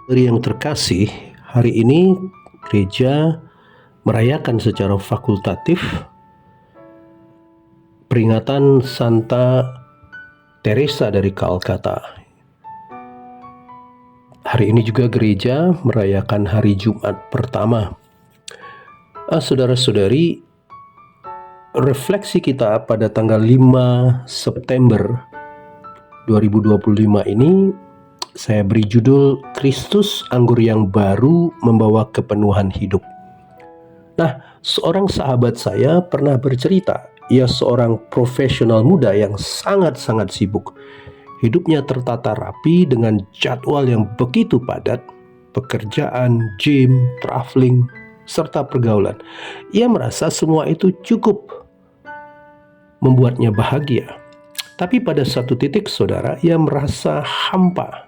Dari yang terkasih, hari ini gereja merayakan secara fakultatif peringatan Santa Teresa dari Kalkata. Hari ini juga gereja merayakan hari Jumat pertama. Saudara-saudari, refleksi kita pada tanggal 5 September 2025 ini saya beri judul Kristus Anggur yang Baru Membawa Kepenuhan Hidup. Nah, seorang sahabat saya pernah bercerita, ia seorang profesional muda yang sangat-sangat sibuk. Hidupnya tertata rapi dengan jadwal yang begitu padat, pekerjaan, gym, traveling, serta pergaulan. Ia merasa semua itu cukup membuatnya bahagia. Tapi pada satu titik, saudara, ia merasa hampa.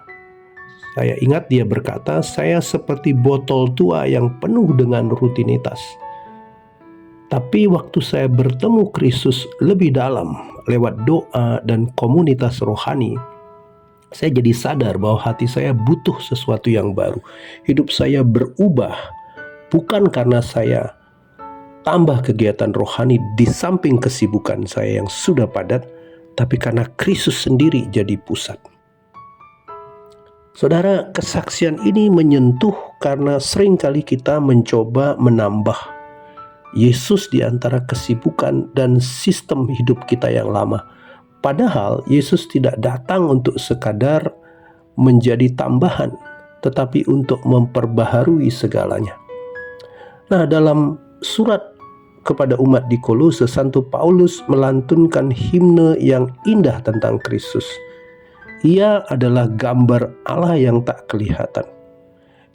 Saya ingat dia berkata, saya seperti botol tua yang penuh dengan rutinitas. Tapi waktu saya bertemu Kristus lebih dalam lewat doa dan komunitas rohani, saya jadi sadar bahwa hati saya butuh sesuatu yang baru. Hidup saya berubah bukan karena saya tambah kegiatan rohani di samping kesibukan saya yang sudah padat, tapi karena Kristus sendiri jadi pusat. Saudara, kesaksian ini menyentuh karena seringkali kita mencoba menambah Yesus di antara kesibukan dan sistem hidup kita yang lama. Padahal Yesus tidak datang untuk sekadar menjadi tambahan, tetapi untuk memperbaharui segalanya. Nah, dalam surat kepada umat di Kolose, Santo Paulus melantunkan himne yang indah tentang Kristus. Ia adalah gambar Allah yang tak kelihatan.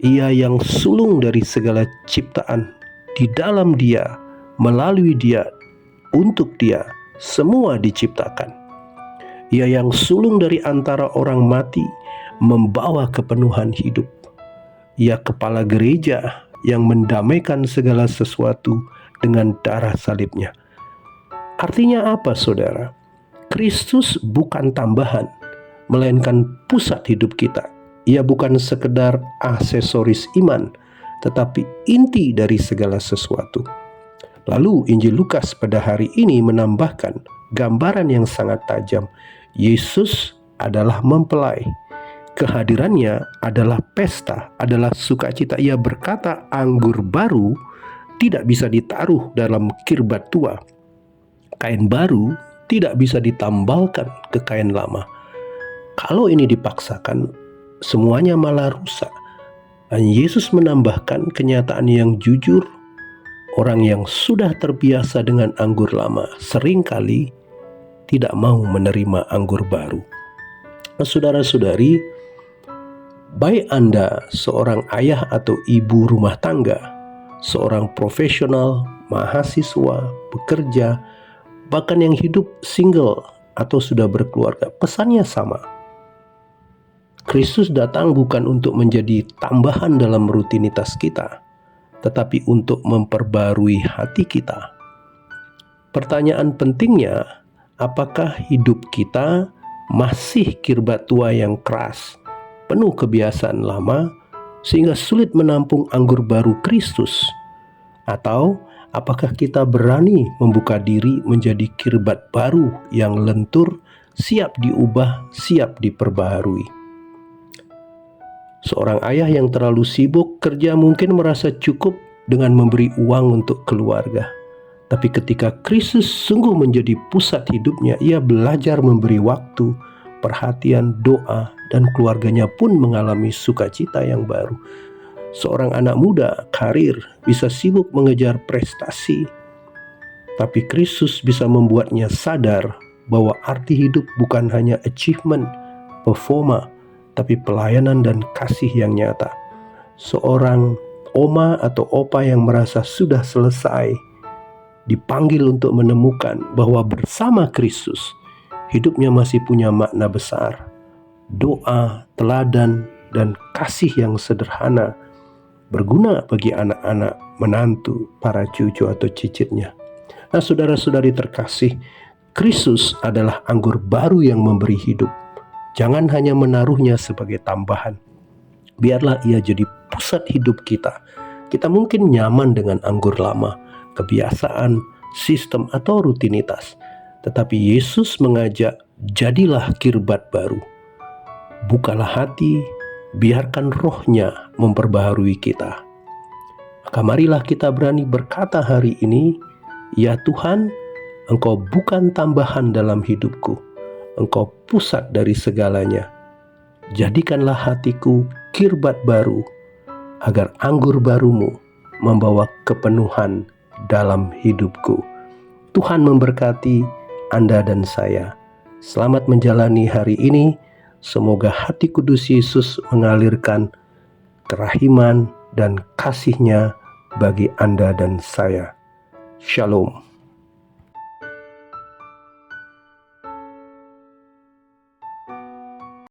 Ia yang sulung dari segala ciptaan. Di dalam Dia, melalui Dia, untuk Dia, semua diciptakan. Ia yang sulung dari antara orang mati, membawa kepenuhan hidup. Ia kepala gereja yang mendamaikan segala sesuatu dengan darah salibnya. Artinya apa, saudara? Kristus bukan tambahan, melainkan pusat hidup kita. Ia bukan sekedar aksesoris iman, tetapi inti dari segala sesuatu. Lalu Injil Lukas pada hari ini menambahkan gambaran yang sangat tajam. Yesus adalah mempelai. Kehadirannya adalah pesta, adalah sukacita. Ia berkata, anggur baru tidak bisa ditaruh dalam kirbat tua. Kain baru tidak bisa ditambalkan ke kain lama. Kalau ini dipaksakan, semuanya malah rusak. Dan Yesus menambahkan kenyataan yang jujur, orang yang sudah terbiasa dengan anggur lama seringkali tidak mau menerima anggur baru. Saudara-saudari, baik Anda seorang ayah atau ibu rumah tangga, seorang profesional, mahasiswa, bekerja, bahkan yang hidup single atau sudah berkeluarga, pesannya sama. Kristus datang bukan untuk menjadi tambahan dalam rutinitas kita, tetapi untuk memperbarui hati kita. Pertanyaan pentingnya, apakah hidup kita masih kirbat tua yang keras, penuh kebiasaan lama, sehingga sulit menampung anggur baru Kristus? Atau apakah kita berani membuka diri menjadi kirbat baru yang lentur, siap diubah, siap diperbaharui? Seorang ayah yang terlalu sibuk kerja mungkin merasa cukup dengan memberi uang untuk keluarga. Tapi ketika Kristus sungguh menjadi pusat hidupnya, ia belajar memberi waktu, perhatian, doa, dan keluarganya pun mengalami sukacita yang baru. Seorang anak muda, karir, bisa sibuk mengejar prestasi, tapi Kristus bisa membuatnya sadar bahwa arti hidup bukan hanya achievement, performa, tapi pelayanan dan kasih yang nyata. Seorang oma atau opa yang merasa sudah selesai dipanggil untuk menemukan bahwa bersama Kristus hidupnya masih punya makna besar. Doa, teladan, dan kasih yang sederhana berguna bagi anak-anak, menantu, para cucu atau cicitnya. Nah, saudara-saudari terkasih, Kristus adalah anggur baru yang memberi hidup. Jangan hanya menaruhnya sebagai tambahan. Biarlah ia jadi pusat hidup kita. Kita mungkin nyaman dengan anggur lama, kebiasaan, sistem, atau rutinitas. Tetapi Yesus mengajak, jadilah kirbat baru. Bukalah hati, biarkan rohnya memperbaharui kita. Maka marilah kita berani berkata hari ini, ya Tuhan, Engkau bukan tambahan dalam hidupku. Engkau pusat dari segalanya. Jadikanlah hatiku kirbat baru, agar anggur barumu membawa kepenuhan dalam hidupku. Tuhan memberkati Anda dan saya. Selamat menjalani hari ini. Semoga hati kudus Yesus mengalirkan kerahiman dan kasih-Nya bagi Anda dan saya. Shalom.